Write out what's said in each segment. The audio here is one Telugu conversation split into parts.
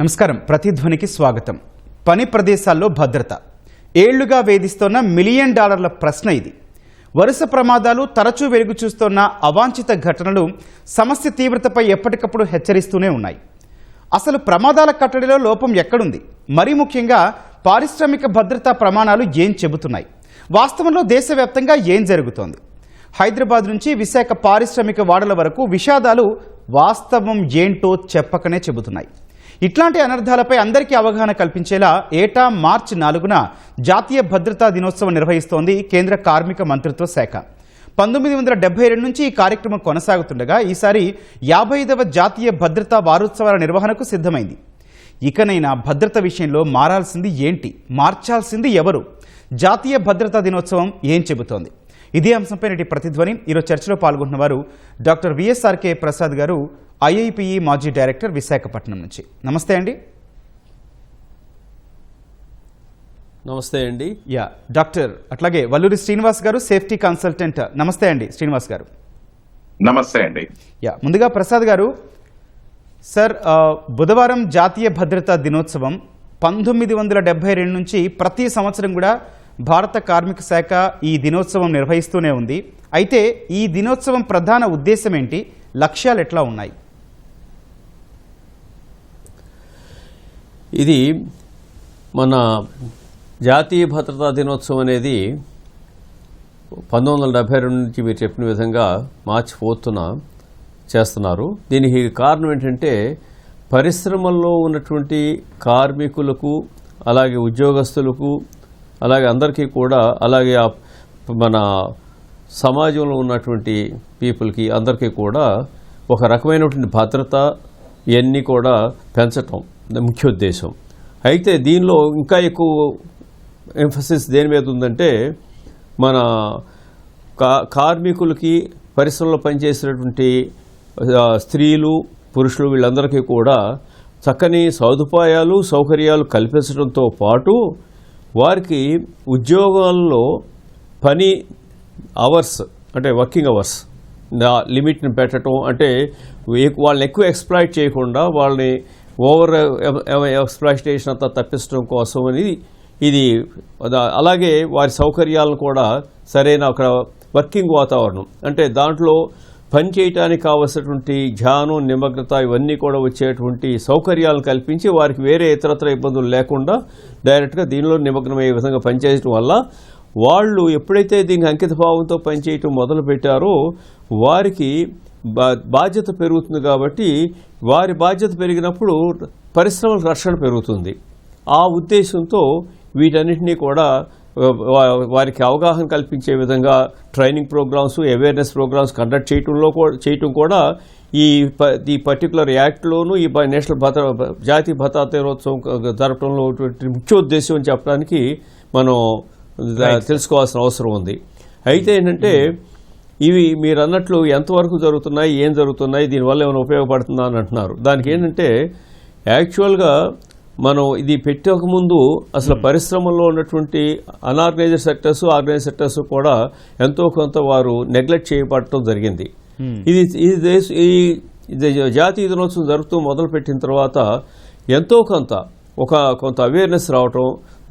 నమస్కారం. ప్రతిధ్వనికి స్వాగతం. పని ప్రదేశాల్లో భద్రత ఏళ్లుగా వేధిస్తున్న $1 మిలియన్ ప్రశ్న ఇది. వరుస ప్రమాదాలు, తరచూ వెలుగు చూస్తున్న అవాంఛిత ఘటనలు సమస్య తీవ్రతపై ఎప్పటికప్పుడు హెచ్చరిస్తూనే ఉన్నాయి. అసలు ప్రమాదాల కట్టడిలో లోపం ఎక్కడుంది? మరీ ముఖ్యంగా పారిశ్రామిక భద్రతా ప్రమాణాలు ఏం చెబుతున్నాయి? వాస్తవంలో దేశవ్యాప్తంగా ఏం జరుగుతోంది? హైదరాబాద్ నుంచి విశాఖ పారిశ్రామిక వాడల వరకు విషాదాలు వాస్తవం ఏంటో చెప్పకనే చెబుతున్నాయి. ఇట్లాంటి అనర్థాలపై అందరికీ అవగాహన కల్పించేలా ఏటా మార్చి 4న జాతీయ భద్రతా దినోత్సవం నిర్వహిస్తోంది కేంద్ర కార్మిక మంత్రిత్వ శాఖ. 1972 నుంచి ఈ కార్యక్రమం కొనసాగుతుండగా ఈసారి 55వ జాతీయ భద్రతా వారోత్సవాల నిర్వహణకు సిద్ధమైంది. ఇకనైనా భద్రత విషయంలో మారాల్సింది ఏంటి? మార్చాల్సింది ఎవరు? జాతీయ భద్రతా దినోత్సవం ఏం చెబుతోంది? ఇదే అంశంపై నేటి ప్రతిధ్వని. ఈరోజు చర్చలో పాల్గొంటున్న వారు డాక్టర్ విఎస్ఆర్కే ప్రసాద్ గారు, ఐఐపిఈ మాజీ డైరెక్టర్, విశాఖపట్నం నుంచి. నమస్తే అండి. నమస్తే అండి. డాక్టర్ అట్లాగే వల్లూరి శ్రీనివాస్ గారు, సేఫ్టీ కన్సల్టెంట్. నమస్తే అండి శ్రీనివాస్ గారు. నమస్తే అండి. ముందుగా ప్రసాద్ గారు, సార్, బుధవారం జాతీయ భద్రతా దినోత్సవం 1972 నుంచి ప్రతి సంవత్సరం కూడా భారత కార్మిక శాఖ ఈ దినోత్సవం నిర్వహిస్తూనే ఉంది. అయితే ఈ దినోత్సవం ప్రధాన ఉద్దేశం ఏంటి? లక్ష్యాలు ఎట్లా ఉన్నాయి? ఇది మన జాతీయ భద్రతా దినోత్సవం అనేది 1972 నుంచి మీరు చెప్పిన విధంగా మార్చి 4న చేస్తున్నారు. దీనికి కారణం ఏంటంటే పరిశ్రమల్లో ఉన్నటువంటి కార్మికులకు, అలాగే ఉద్యోగస్తులకు, అలాగే అందరికీ కూడా, అలాగే మన సమాజంలో ఉన్నటువంటి పీపుల్కి అందరికీ కూడా ఒక రకమైనటువంటి భద్రత ఇవన్నీ కూడా పెంచటం ముఖ్య ఉద్దేశం. అయితే దీనిలో ఇంకా ఎక్కువ ఎంఫసిస్ దేని మీద ఉందంటే మన కార్మికులకి, పరిశ్రమలో పనిచేసేటువంటి స్త్రీలు, పురుషులు వీళ్ళందరికీ కూడా చక్కని సదుపాయాలు, సౌకర్యాలు కల్పించడంతో పాటు వారికి ఉద్యోగాల్లో పని అవర్స్ అంటే వర్కింగ్ అవర్స్ లిమిట్ని పెట్టడం, అంటే వాళ్ళని ఎక్కువ ఎక్స్ప్లాయిట్ చేయకుండా వాళ్ళని ఓవర్ ఎక్స్ప్లాయిటేషన్ అంతా తప్పించడం కోసం అనేది ఇది. అలాగే వారి సౌకర్యాలను కూడా సరైన అక్కడ వర్కింగ్ వాతావరణం, అంటే దాంట్లో పని చేయడానికి కావలసినటువంటి ధ్యానం, నిమగ్నత ఇవన్నీ కూడా వచ్చేటువంటి సౌకర్యాలను కల్పించి వారికి వేరే ఇతరత్ర ఇబ్బందులు లేకుండా డైరెక్ట్గా దీనిలో నిమగ్నమయ్యే విధంగా పనిచేయడం వల్ల వాళ్ళు ఎప్పుడైతే దీనికి అంకిత భావంతో పనిచేయటం మొదలుపెట్టారో వారికి బాధ్యత పెరుగుతుంది. కాబట్టి వారి బాధ్యత పెరిగినప్పుడు పరిశ్రమల రక్షణ పెరుగుతుంది. ఆ ఉద్దేశంతో వీటన్నిటినీ కూడా వారికి అవగాహన కల్పించే విధంగా training programmes, awareness programmes conduct చేయటం కూడా ఈ పర్టికులర్ యాక్ట్లోనూ ఈ నేషనల్ జాతీయ భద్రతా దినోత్సవం జరపడంలో ముఖ్య ఉద్దేశం అని చెప్పడానికి మనం తెలుసుకోవాల్సిన అవసరం ఉంది. అయితే ఏంటంటే ఇవి మీరు అన్నట్లు ఎంతవరకు జరుగుతున్నాయి, ఏం జరుగుతున్నాయి, దీనివల్ల ఏమైనా ఉపయోగపడుతుందా అని అంటున్నారు. దానికి ఏంటంటే యాక్చువల్గా మనం ఇది పెట్టకముందు అసలు పరిశ్రమల్లో ఉన్నటువంటి అన్ఆర్గనైజ్డ్ సెక్టర్స్, ఆర్గనైజ్డ్ సెక్టర్స్ కూడా ఎంతో కొంత వారు నెగ్లెక్ట్ చేయబడటం జరిగింది. ఇది జాతీయ దినోత్సవం జరుగుతూ మొదలుపెట్టిన తర్వాత ఎంతో కొంత అవేర్నెస్ రావటం,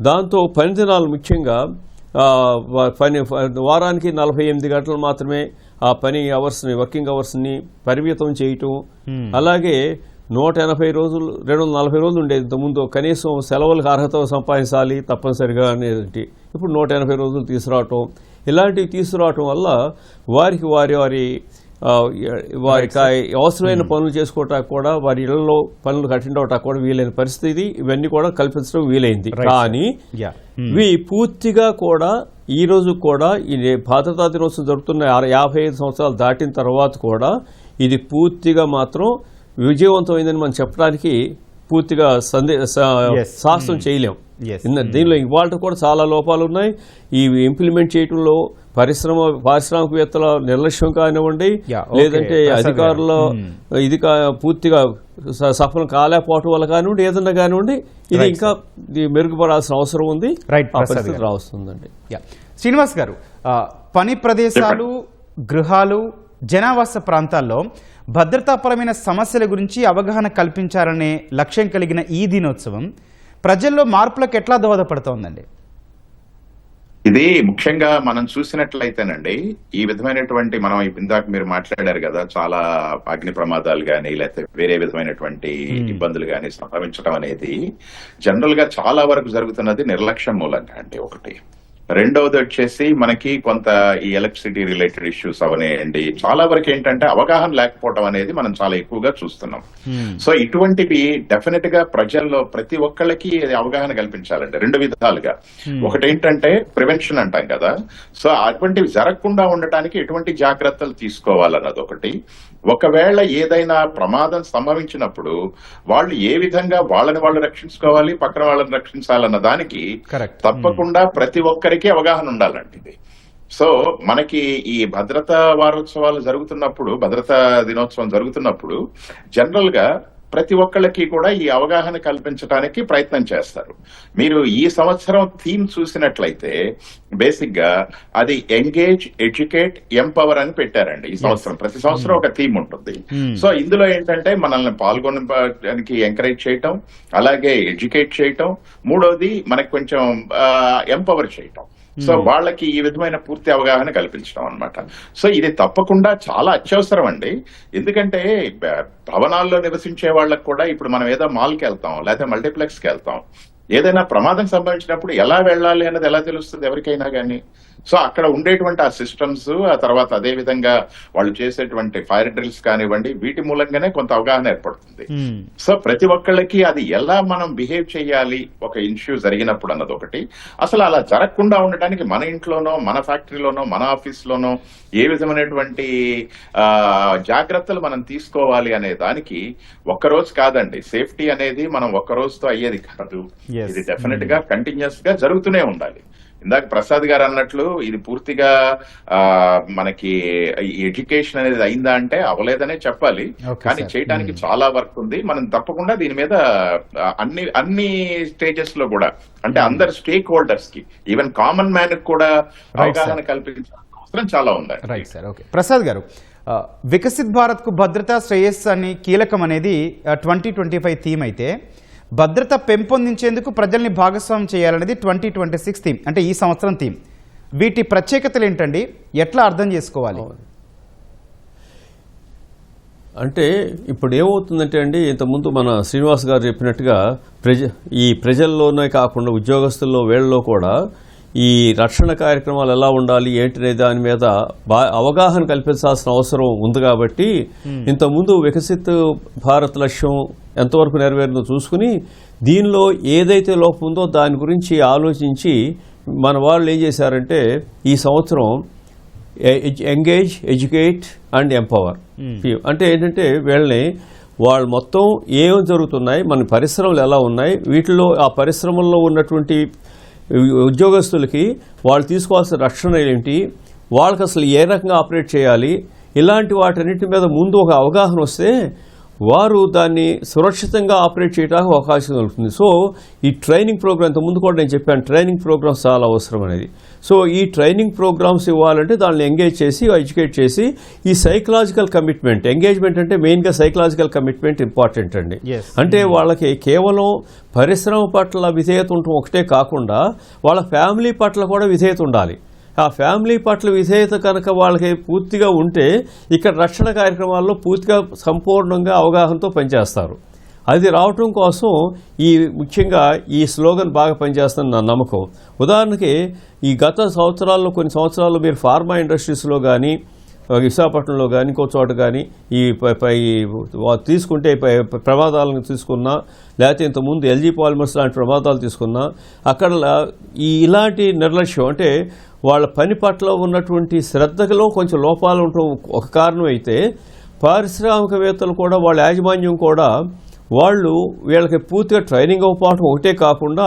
దాంతో పని దినాలు ముఖ్యంగా వారానికి 48 గంటలు మాత్రమే ఆ పని అవర్స్ని, వర్కింగ్ అవర్స్ని పరిమితం చేయటం, అలాగే 180 రోజులు 240 రోజులు ఉండేది ఇంతకుముందు. కనీసం సెలవులకు అర్హత సంపాదించాలి తప్పనిసరిగా అనేది ఇప్పుడు 180 రోజులు తీసుకురావటం. ఇలాంటివి తీసుకురావటం వల్ల వారికి వారికి అవసరమైన పనులు చేసుకోవటానికి కూడా, వారి ఇళ్లలో పనులు అటెండ్ అవటానికి కూడా వీలైన పరిస్థితి ఇవన్నీ కూడా కల్పించడం వీలైంది. కానీ ఇవి పూర్తిగా కూడా ఈ రోజు కూడా ఈ భద్రతా దినోత్సవం జరుగుతున్న 55 సంవత్సరాలు దాటిన తర్వాత కూడా ఇది పూర్తిగా మాత్రం విజయవంతమైందని మనం చెప్పడానికి పూర్తిగా సాహసం చేయలేం. దీనిలో ఇవాళ కూడా చాలా లోపాలు ఉన్నాయి. ఈ ఇంప్లిమెంట్ చేయడంలో పారిశ్రామికవేత్తల నిర్లక్ష్యం కానివ్వండి, లేదంటే అధికారుల ఇది పూర్తిగా సఫలం కాలేకపోవటం వల్ల కానివ్వండి, ఏదన్నా కానివ్వండి, ఇది ఇంకా మెరుగుపడాల్సిన అవసరం ఉంది. పరిస్థితి రావస్తుందండి. శ్రీనివాస్ గారు, పని ప్రదేశాలు, గృహాలు, జనావాస ప్రాంతాల్లో భద్రతాపరమైన సమస్యల గురించి అవగాహన కల్పించాలనే లక్ష్యం కలిగిన ఈ దినోత్సవం ప్రజల్లో మార్పులకు ఎట్లా దోహదపడుతోందండి? ఇది ముఖ్యంగా మనం చూసినట్లయితేనండి, ఈ విధమైనటువంటి మనం ఇందాక మీరు మాట్లాడారు కదా, చాలా అగ్ని ప్రమాదాలు కానీ లేకపోతే వేరే విధమైనటువంటి ఇబ్బందులు కానీ సంభవించడం అనేది జనరల్ గా చాలా వరకు జరుగుతున్నది నిర్లక్ష్యం మూలంగా అండి. ఒకటి. రెండవది వచ్చేసి మనకి కొంత ఈ ఎలక్ట్రిసిటీ రిలేటెడ్ ఇష్యూస్ అవనేయండి, చాలా వరకు ఏంటంటే అవగాహన లేకపోవడం అనేది మనం చాలా ఎక్కువగా చూస్తున్నాం. సో ఇటువంటివి డెఫినెట్ గా ప్రజల్లో ప్రతి ఒక్కళ్ళకి అవగాహన కల్పించాలండి రెండు విధాలుగా. ఒకటి ఏంటంటే ప్రివెన్షన్ అంటాం కదా, సో అటువంటివి జరగకుండా ఉండటానికి ఎటువంటి జాగ్రత్తలు తీసుకోవాలన్నది ఒకటి. ఒకవేళ ఏదైనా ప్రమాదం సంభవించినప్పుడు వాళ్ళు ఏ విధంగా వాళ్ళని వాళ్ళు రక్షించుకోవాలి, పక్కన వాళ్ళని రక్షించాలన్న దానికి తప్పకుండా ప్రతి ఒక్కరికి అవగాహన ఉండాలండి ఇది. సో మనకి ఈ భద్రతా వారోత్సవాలు జరుగుతున్నప్పుడు, భద్రతా దినోత్సవం జరుగుతున్నప్పుడు జనరల్ గా ప్రతి ఒక్కళ్ళకి కూడా ఈ అవగాహన కల్పించడానికి ప్రయత్నం చేస్తారు. మీరు ఈ సంవత్సరం థీమ్ చూసినట్లయితే బేసిక్ గా అది ఎంగేజ్, ఎడ్యుకేట్, ఎంపవర్ అని పెట్టారండి. ఈ సంవత్సరం ప్రతి సంవత్సరం ఒక థీమ్ ఉంటుంది. సో ఇందులో ఏంటంటే మనల్ని పాల్గొనడానికి ఎంకరేజ్ చేయటం, అలాగే ఎడ్యుకేట్ చేయటం, మూడోది మనకి కొంచెం ఎంపవర్ చేయటం. సో వాళ్ళకి ఈ విధమైన పూర్తి అవగాహన కల్పించడం అన్నమాట. సో ఇది తప్పకుండా చాలా అత్యవసరం అండి. ఎందుకంటే భవనాల్లో నివసించే వాళ్ళకి కూడా ఇప్పుడు మనం ఏదో మాల్కి వెళ్తాం లేకపోతే మల్టీప్లెక్స్ కి వెళ్తాం, ఏదైనా ప్రమాదం సంభవించినప్పుడు ఎలా వెళ్ళాలి అన్నది ఎలా తెలుస్తుంది ఎవరికైనా కానీ. సో అక్కడ ఉండేటువంటి ఆ సిస్టమ్స్, ఆ తర్వాత అదే విధంగా వాళ్ళు చేసేటువంటి ఫైర్ డ్రిల్స్ కానివ్వండి, వీటి మూలంగానే కొంత అవగాహన ఏర్పడుతుంది. సో ప్రతి ఒక్కళ్ళకి అది ఎలా మనం బిహేవ్ చేయాలి ఒక ఇష్యూ జరిగినప్పుడు అన్నది ఒకటి. అసలు అలా జరగకుండా ఉండటానికి మన ఇంట్లోనో, మన ఫ్యాక్టరీలోనో, మన ఆఫీస్ లోనో ఏ విధమైనటువంటి జాగ్రత్తలు మనం తీసుకోవాలి అనే దానికి ఒక్కరోజు కాదండి. సేఫ్టీ అనేది మనం ఒక్క రోజుతో అయ్యేది కాదు. ఇది డెఫినెట్ గా కంటిన్యూస్ గా జరుగుతూనే ఉండాలి. ఇందాక ప్రసాద్ గారు అన్నట్లు ఇది పూర్తిగా మనకి ఎడ్యుకేషన్ అనేది అయిందా అంటే అవ్వలేదనే చెప్పాలి. కానీ చేయడానికి చాలా వర్క్ ఉంది. మనం తప్పకుండా దీని మీద అన్ని స్టేజెస్ లో కూడా, అంటే అందరు స్టేక్ హోల్డర్స్ కి, ఈవెన్ కామన్ మ్యాన్ కి కూడా అవగాహన కల్పించాల్సిన అవసరం చాలా ఉంది. Right sir. ఓకే ప్రసాద్ గారు, వికసిత్ భారత్ కు భద్రత, శ్రేయస్సు అని కీలకం అనేది 2025 థీమ్ అయితే, భద్రత పెంపొందించేందుకు ప్రజల్ని భాగస్వామ్యం చేయాలనేది 2026 థీమ్, అంటే ఈ సంవత్సరం థీమ్. వీటి ప్రత్యేకతలు ఏంటండి, ఎట్లా అర్థం చేసుకోవాలి? అంటే ఇప్పుడు ఏమవుతుందంటే అండి, ఇంతకుముందు మన శ్రీనివాస్ గారు చెప్పినట్టుగా ఈ ప్రజల్లోనే కాకుండా ఉద్యోగస్తుల్లో వీళ్ళలో కూడా ఈ రక్షణ కార్యక్రమాలు ఎలా ఉండాలి ఏంటనే దాని మీద అవగాహన కల్పించాల్సిన అవసరం ఉంది. కాబట్టి ఇంతకుముందు వికసిత్ భారత్ లక్ష్యం ఎంతవరకు నెరవేరిందో చూసుకుని దీనిలో ఏదైతే లోపం ఉందో దాని గురించి ఆలోచించి మన వాళ్ళు ఏం చేశారంటే ఈ సంవత్సరం ఎంగేజ్, ఎడ్యుకేట్ అండ్ ఎంపవర్. అంటే ఏంటంటే వీళ్ళని వాళ్ళు మొత్తం ఏం జరుగుతున్నాయి, మన పరిశ్రమలు ఎలా ఉన్నాయి, వీటిలో ఆ పరిశ్రమల్లో ఉన్నటువంటి ఉద్యోగస్తులకి వాళ్ళు తీసుకోవాల్సిన రక్షణ ఏంటి, వాళ్ళకి అసలు ఏ రకంగా ఆపరేట్ చేయాలి, ఇలాంటి వాటన్నిటి మీద ముందు ఒక అవగాహన వస్తే వారు దాన్ని సురక్షితంగా ఆపరేట్ చేయడానికి అవకాశం కలుగుతుంది. సో ఈ ట్రైనింగ్ ప్రోగ్రామ్, ఇంతకుముందు కూడా నేను చెప్పాను, ట్రైనింగ్ ప్రోగ్రామ్స్ చాలా అవసరం అనేది. సో ఈ ట్రైనింగ్ ప్రోగ్రామ్స్ ఇవ్వాలంటే దాన్ని ఎంగేజ్ చేసి, ఎడ్యుకేట్ చేసి, ఈ సైకలాజికల్ కమిట్మెంట్, ఎంగేజ్మెంట్ అంటే మెయిన్గా సైకలాజికల్ కమిట్మెంట్ ఇంపార్టెంట్ అండి. అంటే వాళ్ళకి కేవలం పరిశ్రమ పట్ల విధేయత ఉండటం ఒకటే కాకుండా వాళ్ళ ఫ్యామిలీ పట్ల కూడా విధేయత ఉండాలి. ఆ ఫ్యామిలీ పట్ల విధేయత కనుక వాళ్ళకి పూర్తిగా ఉంటే ఇక్కడ రక్షణ కార్యక్రమాల్లో పూర్తిగా సంపూర్ణంగా అవగాహనతో పనిచేస్తారు. అది రావటం కోసం ముఖ్యంగా ఈ స్లోగన్ బాగా పనిచేస్తుందని నా నమ్మకం. ఉదాహరణకి ఈ గత సంవత్సరాల్లో, కొన్ని సంవత్సరాల్లో మీరు ఫార్మా ఇండస్ట్రీస్లో కానీ, విశాఖపట్నంలో కానీ, ఇంకో చోట కానీ ఈ తీసుకుంటే ప్రమాదాలను తీసుకున్నా, లేకపోతే ఇంతకుముందు ఎల్జీ పాలిమర్స్ లాంటి ప్రమాదాలు తీసుకున్నా, అక్కడ ఇలాంటి నిర్లక్ష్యం, అంటే వాళ్ళ పని పట్ల ఉన్నటువంటి శ్రద్ధలో కొంచెం లోపాలు ఉండటం ఒక కారణం అయితే, పారిశ్రామికవేత్తలు కూడా వాళ్ళ యాజమాన్యం కూడా వాళ్ళు వీళ్ళకి పూర్తిగా ట్రైనింగ్ అవ్వకపోవడం ఒకటే కాకుండా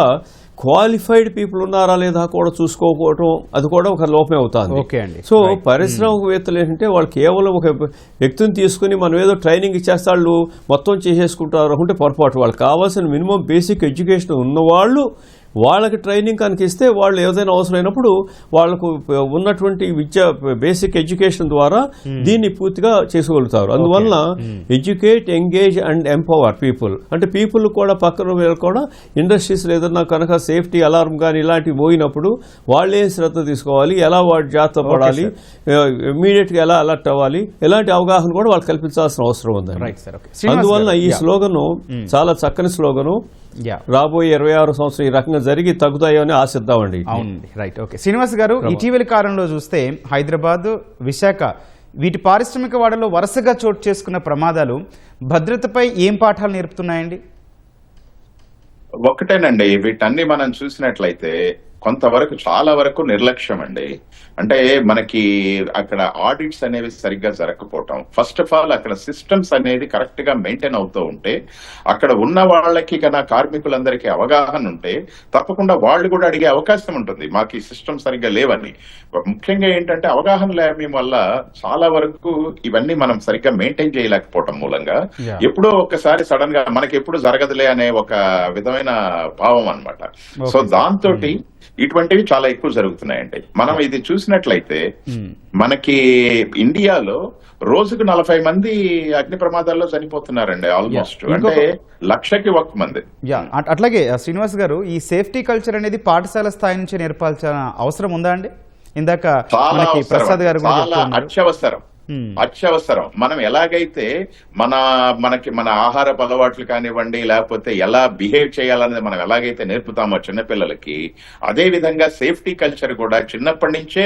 క్వాలిఫైడ్ పీపుల్ ఉన్నారా లేదా కూడా చూసుకోకపోవటం, అది కూడా ఒక లోపమే అవుతుంది. సో పారిశ్రామికవేత్తలు ఏంటంటే వాళ్ళు కేవలం ఒక వ్యక్తిని తీసుకుని మనం ఏదో ట్రైనింగ్ ఇచ్చేస్తే వాళ్ళు మొత్తం చేసేసుకుంటారు అనుకుంటే పొరపాటు. వాళ్ళకి కావాల్సిన మినిమం బేసిక్ ఎడ్యుకేషన్ ఉన్నవాళ్ళు వాళ్ళకి ట్రైనింగ్ కనుక ఇస్తే వాళ్ళు ఏదైనా అవసరమైనప్పుడు వాళ్ళకు ఉన్నటువంటి విద్య బేసిక్ ఎడ్యుకేషన్ ద్వారా దీన్ని పూర్తిగా చేసుకోగలుగుతారు. అందువలన educate, engage and empower people అంటే పీపుల్ కూడా పక్కన కూడా ఇండస్ట్రీస్లో ఏదన్నా కనుక సేఫ్టీ అలారం కానీ ఇలాంటివి పోయినప్పుడు వాళ్ళే శ్రద్ధ తీసుకోవాలి, ఎలా వాడు జాగ్రత్త పడాలి, ఇమ్మీడియట్గా ఎలా అలర్ట్ అవ్వాలి, ఇలాంటి అవగాహన కూడా వాళ్ళు కల్పించాల్సిన అవసరం ఉందండి. అందువలన ఈ స్లోగను చాలా చక్కని స్లోగను. రాబోయే 26 సంవత్సరం ఈ రకంగా జరిగి తగ్గుతాయని ఆశిద్దామండి. అవునండి, రైట్, ఓకే. శ్రీనివాస్ గారు, ఇటీవలి కాలంలో చూస్తే హైదరాబాద్, విశాఖ వీటి పారిశ్రామిక వాడలో వరుసగా చోటు చేసుకున్న ప్రమాదాలు భద్రతపై ఏం పాఠాలు నేర్పుతున్నాయండి? ఒకటేనండి, వీటన్ని మనం చూసినట్లయితే కొంతవరకు చాలా వరకు నిర్లక్ష్యం అండి. అంటే మనకి అక్కడ ఆడిట్స్ అనేవి సరిగ్గా జరగకపోవటం, ఫస్ట్ ఆఫ్ ఆల్ అక్కడ సిస్టమ్స్ అనేది కరెక్ట్ గా మెయింటైన్ అవుతూ ఉంటే, అక్కడ ఉన్న వాళ్ళకి కన్నా కార్మికులందరికీ అవగాహన ఉంటే తప్పకుండా వాళ్ళు కూడా అడిగే అవకాశం ఉంటుంది, మాకు ఈ సిస్టమ్ సరిగ్గా లేవని. ముఖ్యంగా ఏంటంటే అవగాహన లేని వల్ల చాలా వరకు ఇవన్నీ మనం సరిగ్గా మెయింటైన్ చేయలేకపోవటం మూలంగా ఎప్పుడో ఒకసారి సడన్ గా మనకి ఎప్పుడు జరగదులే అనే ఒక విధమైన భావం అన్నమాట. సో దాంతో ఇటువంటివి చాలా ఎక్కువ జరుగుతున్నాయండి. మనం ఇది చూసినట్లయితే మనకి ఇండియాలో రోజుకు 40 మంది అగ్ని ప్రమాదాల్లో చనిపోతున్నారండి, ఆల్మోస్ట్. అంటే 1,00,000 మంది. అట్లాగే శ్రీనివాస్ గారు, ఈ సేఫ్టీ కల్చర్ అనేది పాఠశాల స్థాయి నుంచి నేర్పాల్సిన అవసరం ఉందా అండి? ఇందాక ప్రసాద్ గారు అత్యవసరం. మనం ఎలాగైతే మన ఆహారపు అలవాట్లు కానివ్వండి, లేకపోతే ఎలా బిహేవ్ చేయాలనేది మనం ఎలాగైతే నేర్పుతామో చిన్నపిల్లలకి, అదే విధంగా సేఫ్టీ కల్చర్ కూడా చిన్నప్పటి నుంచే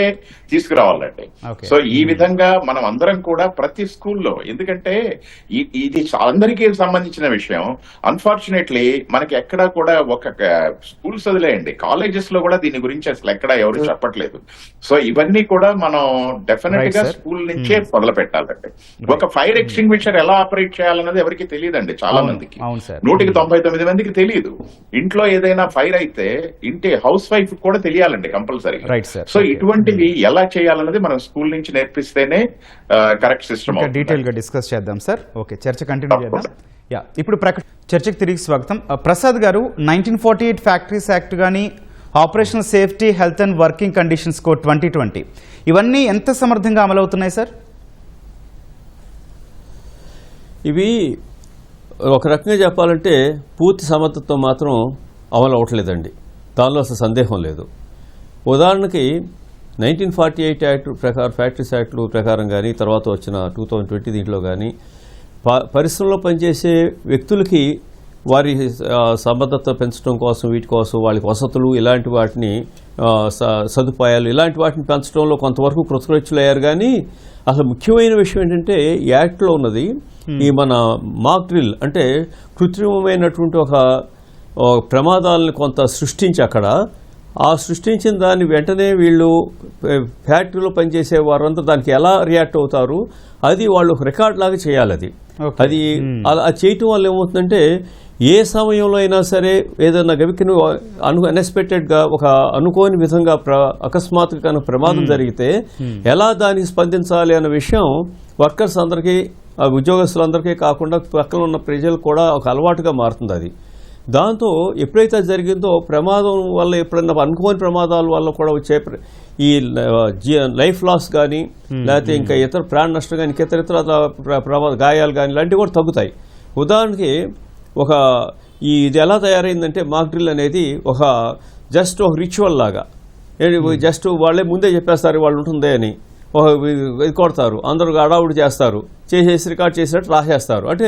తీసుకురావాలండి. సో ఈ విధంగా మనం అందరం కూడా ప్రతి స్కూల్లో, ఎందుకంటే ఇది అందరికీ సంబంధించిన విషయం. అన్ఫార్చునేట్లీ మనకి ఎక్కడా కూడా ఒక స్కూల్స్ వదిలేయండి, కాలేజెస్ లో కూడా దీని గురించి అసలు ఎక్కడా ఎవరు చెప్పట్లేదు. సో ఇవన్నీ కూడా మనం డెఫినెట్ గా స్కూల్ నుంచే మొదలు పెట్టాలండి. ఒక ఫైర్ ఎక్స్టింగ్విషర్ ఎలా ఆపరేట్ చేయాలన్నది ఎవరికి తెలియదండి, చాలా మందికి. 199 మందికి తెలియదు. ఇంట్లో ఏదైనా ఫైర్ అయితే ఇంటి హౌస్ వైఫ్ కూడా తెలియాలండి కంపల్సరీ. సో ఇటువంటివి ఎలా చేయాలన్నది మనం స్కూల్ నుంచి నేర్పిస్తేనే కరెక్ట్ సిస్టమ్. డీటెయిల్ గా డిస్కస్ చేద్దాం సార్. ఓకే, చర్చ కంటిన్యూ చేద్దాం. ఇప్పుడు చర్చకు తిరిగి స్వాగతం. ప్రసాద్ గారు, 1948 ఫ్యాక్టరీస్ యాక్ట్ కానీ, operational safety, health and working conditions code 2020 ఇవన్నీ ఎంత సమర్థంగా అమలవుతున్నాయి సార్? ఇవి ఒక రకంగా చెప్పాలంటే పూర్తి సమర్థతతో మాత్రం అమలు అవ్వట్లేదండి, దానిలో అసలు సందేహం లేదు. ఉదాహరణకి 1948 యాక్ట్ ప్రకారం, ఫ్యాక్టరీస్ యాక్ట్ ప్రకారం కానీ, తర్వాత వచ్చిన 2020 దీంట్లో కానీ పరిశ్రమలో పనిచేసే వ్యక్తులకి వారి సమర్థత పెంచడం కోసం, వీటి కోసం వాళ్ళకి వసతులు, ఇలాంటి వాటిని సదుపాయాలు, ఇలాంటి వాటిని పెంచడంలో కొంతవరకు కృతకృత్యులయ్యారు. కానీ అసలు ముఖ్యమైన విషయం ఏంటంటే ఈ యాక్ట్లో ఉన్నది ఈ మన మాక్ డ్రిల్, అంటే కృత్రిమమైనటువంటి ఒక ప్రమాదాలను కొంత సృష్టించి అక్కడ ఆ సృష్టించిన దాన్ని వెంటనే వీళ్ళు ఫ్యాక్టరీలో పనిచేసే వారంతా దానికి ఎలా రియాక్ట్ అవుతారు అది వాళ్ళు ఒక రికార్డ్ లాగా చేయాలి. అది అలా చేయటం వల్ల ఏమవుతుందంటే ఏ సమయంలో అయినా సరే ఏదైనా గవికిన అన్ఎక్స్పెక్టెడ్గా ఒక అనుకోని విధంగా అకస్మాత్తుగా ప్రమాదం జరిగితే ఎలా దానికి స్పందించాలి అనే విషయం వర్కర్స్ అందరికీ, ఉద్యోగస్తులందరికీ కాకుండా పక్కన ఉన్న ప్రజలు కూడా ఒక అలవాటుగా మారుతుంది. అది దాంతో ఎప్పుడైతే జరిగిందో ప్రమాదం వల్ల, ఎప్పుడైనా అనుకోని ప్రమాదాల వల్ల కూడా వచ్చే ఈ లైఫ్ లాస్ కానీ, లేకపోతే ఇంకా ఇతర ప్రాణ నష్టం కానీ, ఇతర గాయాలు కానీ ఇలాంటివి కూడా తగ్గుతాయి. ఉదాహరణకి ఇది ఎలా తయారైందంటే మాక్ డ్రిల్ అనేది జస్ట్ ఒక రిచువల్ లాగా, జస్ట్ వాళ్ళే ముందే చెప్పేస్తారు వాళ్ళు ఉంటుంది అని, ఇది కొడతారు, అందరూ అడావుడు చేస్తారు, చేసేసి రికార్డ్ చేసినట్టు రాసేస్తారు. అంటే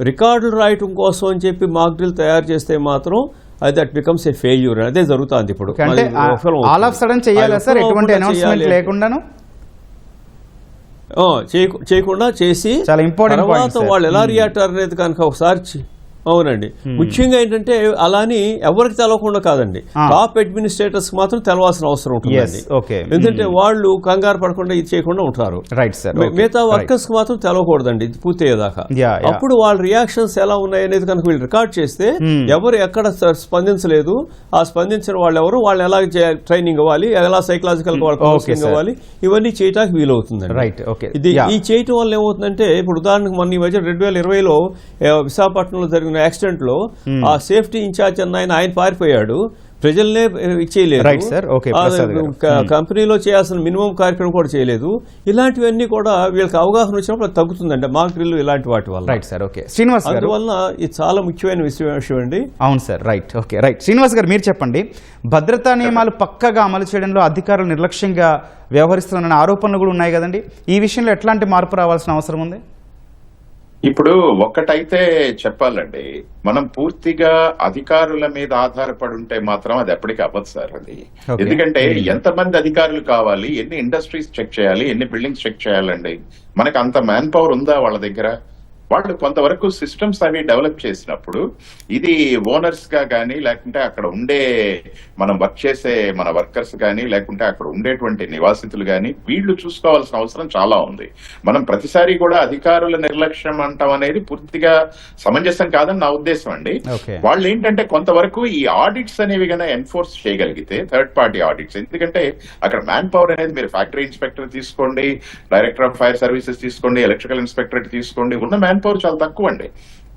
రికార్డులు రాయటం కోసం అని చెప్పి మాక్ డ్రిల్ తయారు చేస్తే మాత్రం అది దట్ బికమ్స్ ఏ ఫెయిల్యూర్. అదే జరుగుతుంది ఇప్పుడు. చేయకుండా చేసి తర్వాత వాళ్ళు ఎలా రియాక్ట్ అనేది కనుక ఒకసారి. అవునండి, ముఖ్యంగా ఏంటంటే అలాని ఎవరికి తెలవకుండా కాదండి, టాప్ అడ్మినిస్ట్రేటర్స్ మాత్రం తెలవాల్సిన అవసరం ఉంటుందండి. ఎందుకంటే వాళ్ళు కంగారు పడకుండా ఇది చేయకుండా ఉంటారు. మిగతా వర్కర్స్ కి మాత్రం తెలవకూడదండి ఇది పూర్తయ్యేదాకా. అప్పుడు వాళ్ళ రియాక్షన్స్ ఎలా ఉన్నాయి అనేది కనుక వీళ్ళు రికార్డ్ చేస్తే ఎవరు ఎక్కడ స్పందించలేదు, ఆ స్పందించిన వాళ్ళు ఎవరు, వాళ్ళు ఎలా ట్రైనింగ్ ఇవ్వాలి, ఎలా సైకలాజికల్ కౌన్సిలింగ్ ఇవ్వాలి, ఇవన్నీ చేయడానికి వీలవుతుందండి. ఈ చేయటం వల్ల ఏమవుతుందంటే ఇప్పుడు ఉదాహరణకు మొన్న ఈ మధ్య 2020లో విశాఖపట్నంలో జరిగిన యాక్సిడెంట్ లో ఆ సేఫ్టీ ఇన్ఛార్జ్ ఆయన పారిపోయాడు. ప్రజల్నే ఇచ్చేయలేదు. Right, sir. Okay, ప్రసాద్ గారు. కంపెనీలో చేయాల్సిన మినిమం కార్యక్రమం కూడా చేయలేదు. ఇలాంటివన్నీ కూడా వీళ్ళకి అవగాహన వచ్చినప్పుడు అది తగ్గుతుందండి మాక్ డ్రిల్ ఇలాంటి వాటి వల్ల. Right sir. ఓకే శ్రీనివాస్ గారు, అందువల్ల ఇది చాలా ముఖ్యమైన విషయం అండి. అవును sir. Right. Okay right. Srinivas గారు మీరు చెప్పండి, భద్రతా నియమాలు పక్కగా అమలు చేయడంలో అధికారులు నిర్లక్ష్యంగా వ్యవహరిస్తున్న ఆరోపణలు కూడా ఉన్నాయి కదండి. ఈ విషయంలో ఎట్లాంటి మార్పు రావాల్సిన అవసరం ఉంది? ఇప్పుడు ఒక్కటైతే చెప్పాలండి, మనం పూర్తిగా అధికారుల మీద ఆధారపడి ఉంటే మాత్రం అది ఎప్పటికీ అవ్వదు సార్. అది ఎందుకంటే ఎంతమంది అధికారులు కావాలి, ఎన్ని ఇండస్ట్రీస్ చెక్ చేయాలి, ఎన్ని బిల్డింగ్స్ చెక్ చేయాలండి? మనకు అంత మ్యాన్ పవర్ ఉందా వాళ్ళ దగ్గర? వాళ్ళు కొంతవరకు సిస్టమ్స్ అవి డెవలప్ చేసినప్పుడు ఇది ఓనర్స్ గా కానీ, లేకుంటే అక్కడ ఉండే మనం వర్క్ చేసే మన వర్కర్స్ కానీ, లేకుంటే అక్కడ ఉండేటువంటి నివాసితులు కానీ వీళ్ళు చూసుకోవాల్సిన అవసరం చాలా ఉంది. మనం ప్రతిసారి కూడా అధికారుల నిర్లక్ష్యం అంటాం అనేది పూర్తిగా సమంజసం కాదని నా ఉద్దేశం అండి. వాళ్ళు ఏంటంటే కొంతవరకు ఈ ఆడిట్స్ అనేవి కన్నా ఎన్ఫోర్స్ చేయగలిగితే, థర్డ్ పార్టీ ఆడిట్స్, ఎందుకంటే అక్కడ మ్యాన్ పవర్ అనేది మీరు ఫ్యాక్టరీ ఇన్స్పెక్టర్ తీసుకోండి, డైరెక్టర్ ఆఫ్ ఫైర్ సర్వీసెస్ తీసుకోండి, ఎలక్ట్రికల్ ఇన్స్పెక్టర్ తీసుకోండి, ఉన్న మ్యాన్ పవర్ చాలా తక్కువ అండి.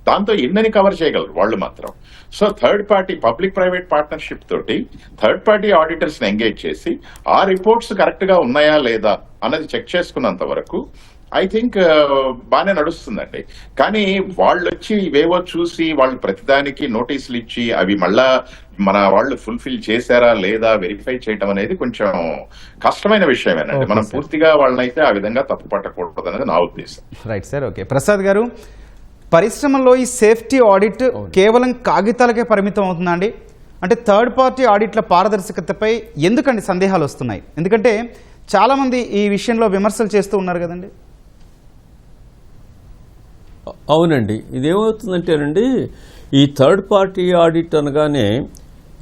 దాంతో ఎన్నని కవర్ చేయగలరు వాళ్ళు మాత్రం. So third party public private partnership తోటి థర్డ్ పార్టీ ఆడిటర్స్ ని ఎంగేజ్ చేసి ఆ రిపోర్ట్స్ కరెక్ట్ గా ఉన్నాయా లేదా అన్నది చెక్ చేసుకున్నంత వరకు ఐ థింక్ బాగానే నడుస్తుందండి. కానీ వాళ్ళు వచ్చి ఇవేవో చూసి వాళ్ళు ప్రతిదానికి నోటీసులు ఇచ్చి అవి మళ్ళా మన వాళ్ళు ఫుల్ఫిల్ చేశారా లేదా వెరిఫై చేయడం అనేది కొంచెం కష్టమైన విషయమేనండి. మనం పూర్తిగా వాళ్ళనైతే ఆ విధంగా తప్పు పట్టకూడదు అనేది నా ఉద్దేశం. Right sir. ఓకే ప్రసాద్ గారు, పరిశ్రమలో ఈ సేఫ్టీ ఆడిట్ కేవలం కాగితాలకే పరిమితం అవుతుందా అండి? అంటే థర్డ్ పార్టీ ఆడిట్ల పారదర్శకతపై ఎందుకండి సందేహాలు వస్తున్నాయి? ఎందుకంటే చాలామంది ఈ విషయంలో విమర్శలు చేస్తూ ఉన్నారు కదండి. అవునండి, ఇదేమవుతుందంటేనండి, ఈ థర్డ్ పార్టీ ఆడిట్ అనగానే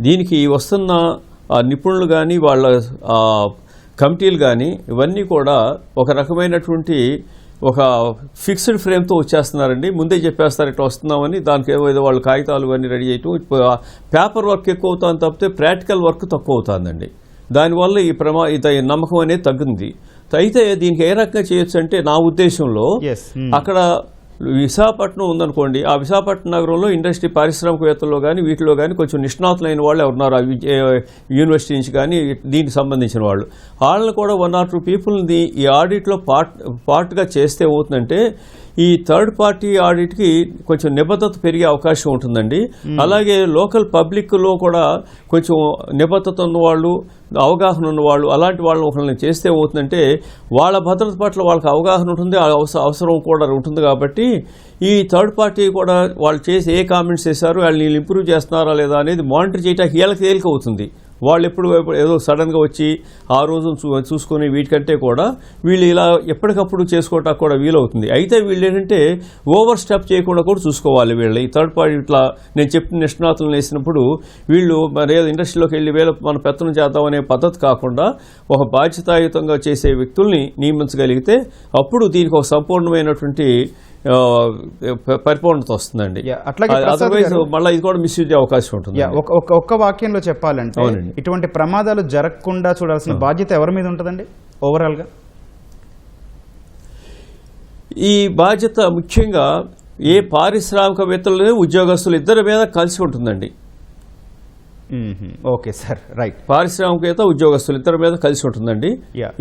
దీనికి వస్తున్న నిపుణులు కానీ వాళ్ళ కమిటీలు కానీ ఇవన్నీ కూడా ఒక రకమైనటువంటి ఒక ఫిక్స్డ్ ఫ్రేమ్తో వచ్చేస్తున్నారండి. ముందే చెప్పేస్తారు ఇట్లా వస్తున్నామని. దానికి ఏదో వాళ్ళు కాగితాలు ఇవన్నీ రెడీ చేయటం, పేపర్ వర్క్ ఎక్కువ అవుతుంది తప్పితే ప్రాక్టికల్ వర్క్ తక్కువ అవుతుందండి. దానివల్ల ఈ నమ్మకం అనేది తగ్గింది. అయితే దీనికి ఏ రకంగా చేయొచ్చు అంటే నా ఉద్దేశంలో అక్కడ విశాఖపట్నం ఉందనుకోండి, ఆ విశాఖపట్నం నగరంలో ఇండస్ట్రీ పారిశ్రామికవేత్తల్లో కానీ వీటిలో కానీ కొంచెం నిష్ణాతులైన వాళ్ళు ఎవరున్నారు, యూనివర్సిటీ నుంచి కానీ దీనికి సంబంధించిన వాళ్ళని కూడా 1 or 2 పీపుల్ని ఈ ఆడిట్లో పార్ట్గా చేస్తే అవుతుందంటే ఈ థర్డ్ పార్టీ ఆడిట్కి కొంచెం నిబద్ధత పెరిగే అవకాశం ఉంటుందండి. అలాగే లోకల్ పబ్లిక్లో కూడా కొంచెం నిబద్ధత ఉన్నవాళ్ళు, అవగాహన ఉన్నవాళ్ళు, అలాంటి వాళ్ళని ఒకరిని చేస్తే అవుతుందంటే వాళ్ళ భద్రత పట్ల వాళ్ళకి అవగాహన ఉంటుంది, అవసరం కూడా ఉంటుంది. కాబట్టి ఈ థర్డ్ పార్టీ కూడా వాళ్ళు చేసి ఏ కామెంట్స్ చేశారు, వాళ్ళు ఇంప్రూవ్ చేస్తున్నారా లేదా అనేది మానిటర్ చేయడానికి వీళ్ళకి తేలిక అవుతుంది. వాళ్ళు ఎప్పుడు ఏదో సడన్గా వచ్చి ఆ రోజు చూసుకుని వీటికంటే కూడా వీళ్ళు ఇలా ఎప్పటికప్పుడు చేసుకోవటానికి కూడా వీలవుతుంది. అయితే వీళ్ళు ఏంటంటే ఓవర్ స్టెప్ చేయకుండా కూడా చూసుకోవాలి. వీళ్ళు ఈ థర్డ్ పార్టీ ఇట్లా నేను చెప్పిన నిష్ణాతులను వేసినప్పుడు వీళ్ళు మరి ఏదో ఇండస్ట్రీలోకి వెళ్ళి మన పెత్తనం చేద్దామనే పద్ధతి కాకుండా ఒక బాధ్యతాయుతంగా చేసే వ్యక్తుల్ని నియమించగలిగితే అప్పుడు దీనికి ఒక సంపూర్ణమైనటువంటి పరిపూర్ణత వస్తుందండి. అదర్వైజ్ మళ్ళీ ఇది కూడా మిస్యూజ్ అయ్యే అవకాశం ఉంటుంది. ఒక్క వాక్యంలో చెప్పాలంటే ఇటువంటి ప్రమాదాలు జరగకుండా చూడాల్సిన బాధ్యత ఎవరి మీద ఉంటుందండి ఓవరాల్ గా? ఈ బాధ్యత ముఖ్యంగా ఏ పారిశ్రామికవేత్తలు ఉద్యోగస్తులు ఇద్దరి మీద కలిసి ఉంటుందండి. Okay sir. రైట్. పారిశ్రామికవేత్త ఉద్యోగస్తులు ఇద్దరి మీద కలిసి ఉంటుందండి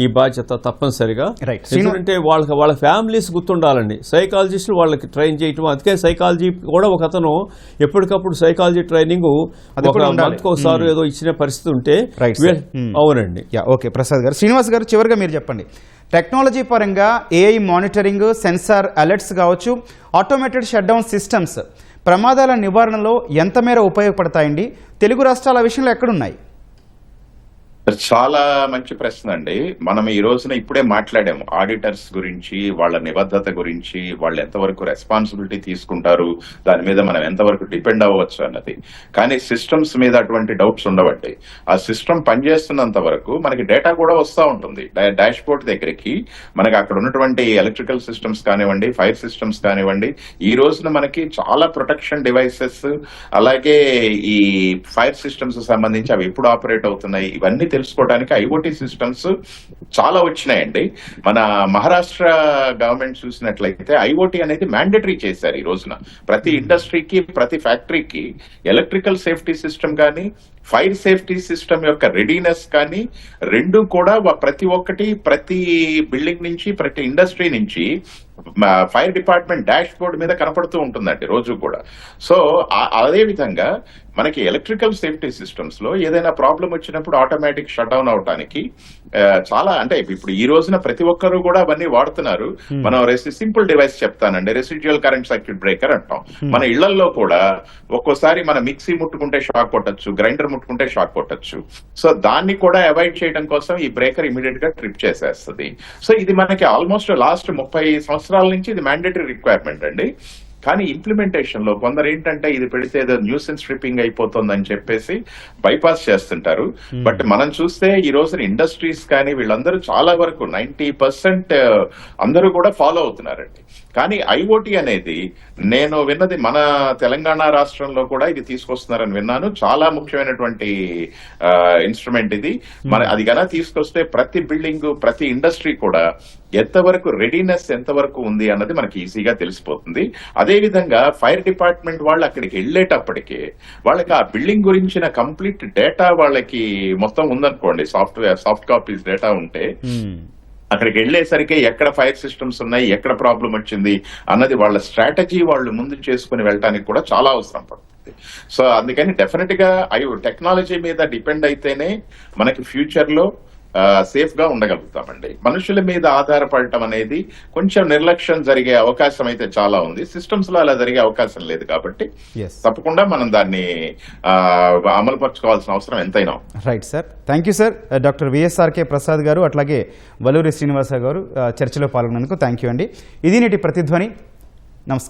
ఈ బాధ్యత తప్పనిసరిగా. ఎందుకంటే వాళ్ళ ఫ్యామిలీస్ గుర్తుండాలండి. సైకాలజిస్టులు వాళ్ళకి ట్రైన్ చేయటం, అందుకే సైకాలజీ కూడా ఒక అతను ఎప్పటికప్పుడు సైకాలజీ ట్రైనింగ్ మంత్కి ఒకసారి ఏదో ఇచ్చిన పరిస్థితి ఉంటే. అవునండి. ఓకే ప్రసాద్ గారు. శ్రీనివాస్ గారు, చివరిగా మీరు చెప్పండి, టెక్నాలజీ పరంగా ఏఐ మానిటరింగ్, సెన్సార్ అలర్ట్స్ కావచ్చు, ఆటోమేటెడ్ షట్ డౌన్ సిస్టమ్స్ ప్రమాదాల నివారణలో ఎంత మేర ఉపయోగపడతాయండి? తెలుగు రాష్ట్రాల విషయంలో ఎక్కడున్నాయి? చాలా మంచి ప్రశ్న అండి. మనం ఈ రోజున ఇప్పుడే మాట్లాడాము ఆడిటర్స్ గురించి, వాళ్ళ నిబద్ధత గురించి, వాళ్ళు ఎంతవరకు రెస్పాన్సిబిలిటీ తీసుకుంటారు, దాని మీద మనం ఎంతవరకు డిపెండ్ అవ్వచ్చు అన్నది. కానీ సిస్టమ్స్ మీద అటువంటి డౌట్స్ ఉండవండి. ఆ సిస్టమ్ పనిచేస్తున్నంత వరకు మనకి డేటా కూడా వస్తూ ఉంటుంది. డాష్ బోర్డ్ దగ్గరికి మనకి అక్కడ ఉన్నటువంటి ఎలక్ట్రికల్ సిస్టమ్స్ కానివ్వండి, ఫైర్ సిస్టమ్స్ కానివ్వండి, ఈ రోజున మనకి చాలా ప్రొటెక్షన్ డివైసెస్, అలాగే ఈ ఫైర్ సిస్టమ్స్ సంబంధించి అవి ఎప్పుడు ఆపరేట్ అవుతున్నాయి, ఇవన్నీ తెలుసుకోవడానికి ఐఓటీ సిస్టమ్స్ చాలా వచ్చినాయండి. మన మహారాష్ట్ర గవర్నమెంట్ చూసినట్లయితే ఐఓటీ అనేది మ్యాండేటరీ చేశారు ఈ రోజున. ప్రతి ఇండస్ట్రీకి, ప్రతి ఫ్యాక్టరీకి ఎలక్ట్రికల్ సేఫ్టీ సిస్టమ్ కానీ, ఫైర్ సేఫ్టీ సిస్టమ్ యొక్క రెడీనెస్ కానీ రెండు కూడా ప్రతి ఒక్కటి, ప్రతి బిల్డింగ్ నుంచి, ప్రతి ఇండస్ట్రీ నుంచి ఫైర్ డిపార్ట్మెంట్ డాష్ బోర్డ్ మీద కనపడుతూ ఉంటుందండి రోజు కూడా. సో అదే విధంగా మనకి ఎలక్ట్రికల్ సేఫ్టీ సిస్టమ్స్ లో ఏదైనా ప్రాబ్లం వచ్చినప్పుడు ఆటోమేటిక్ షట్ డౌన్ అవడానికి చాలా, అంటే ఇప్పుడు ఈ రోజున ప్రతి ఒక్కరు కూడా అవన్నీ వాడుతున్నారు. మనం సింపుల్ డివైస్ చెప్తానండి, రెసిడ్యువల్ కరెంట్ సర్క్యూట్ బ్రేకర్ అంటాం. మన ఇళ్లలో కూడా ఒక్కోసారి మన మిక్సీ ముట్టుకుంటే షాక్ కొట్టచ్చు, గ్రైండర్ ముట్టుకుంటే షాక్ కొట్టచ్చు. సో దాన్ని కూడా అవాయిడ్ చేయడం కోసం ఈ బ్రేకర్ ఇమీడియట్ గా ట్రిప్ చేసేస్తుంది. సో ఇది మనకి ఆల్మోస్ట్ లాస్ట్ 30 సంవత్సరాల నుంచి ఇది మ్యాండేటరీ రిక్వైర్మెంట్ అండి. కానీ ఇంప్లిమెంటేషన్ లో కొందరు ఏంటంటే ఇది పెడితే ఏదో న్యూసెన్స్ ట్రిప్పింగ్ అయిపోతుందని చెప్పేసి బైపాస్ చేస్తుంటారు. బట్ మనం చూస్తే ఈ రోజున ఇండస్ట్రీస్ కానీ వీళ్ళందరూ చాలా వరకు 90% అందరూ కూడా ఫాలో అవుతున్నారండి. కానీ ఐఓటీ అనేది నేను విన్నది మన తెలంగాణ రాష్ట్రంలో కూడా ఇది తీసుకొస్తున్నారని విన్నాను. చాలా ముఖ్యమైనటువంటి ఇన్స్ట్రుమెంట్ ఇది. మన అది గన తీసుకొస్తే ప్రతి బిల్డింగ్, ప్రతి ఇండస్ట్రీ కూడా ఎంతవరకు రెడీనెస్ ఎంతవరకు ఉంది అన్నది మనకి ఈజీగా తెలిసిపోతుంది. అదే విధంగా ఫైర్ డిపార్ట్మెంట్ వాళ్ళు అక్కడికి వెళ్ళేటప్పటికి వాళ్ళకి ఆ బిల్డింగ్ గురించిన కంప్లీట్ డేటా వాళ్ళకి మొత్తం ఉందనుకోండి, సాఫ్ట్ కాపీస్ డేటా ఉంటే అక్కడికి వెళ్ళేసరికి ఎక్కడ ఫైర్ సిస్టమ్స్ ఉన్నాయి, ఎక్కడ ప్రాబ్లం వచ్చింది అన్నది వాళ్ళ స్ట్రాటజీ వాళ్ళు ముందు చేసుకుని వెళ్ళడానికి కూడా చాలా అవసరం పడుతుంది. సో అందుకని డెఫినెట్ గా టెక్నాలజీ మీద డిపెండ్ అయితేనే మనకి ఫ్యూచర్ లో సేఫ్ గా ఉండగలుగుతామండి. మనుషుల మీద ఆధారపడటం అనేది కొంచెం నిర్లక్ష్యం జరిగే అవకాశం అయితే చాలా ఉంది. సిస్టమ్స్ లో అలా జరిగే అవకాశం లేదు కాబట్టి తప్పకుండా మనం దాన్ని అమలు పరచుకోవాల్సిన అవసరం ఎంతైనా. Right sir, thank you sir. Doctor VSRK Prasad garu, అట్లాగే వల్లూరి శ్రీనివాస గారు చర్చలో పాల్గొన్నందుకు థ్యాంక్ యూ అండి. ఇది నేటి ప్రతిధ్వని. నమస్కారం.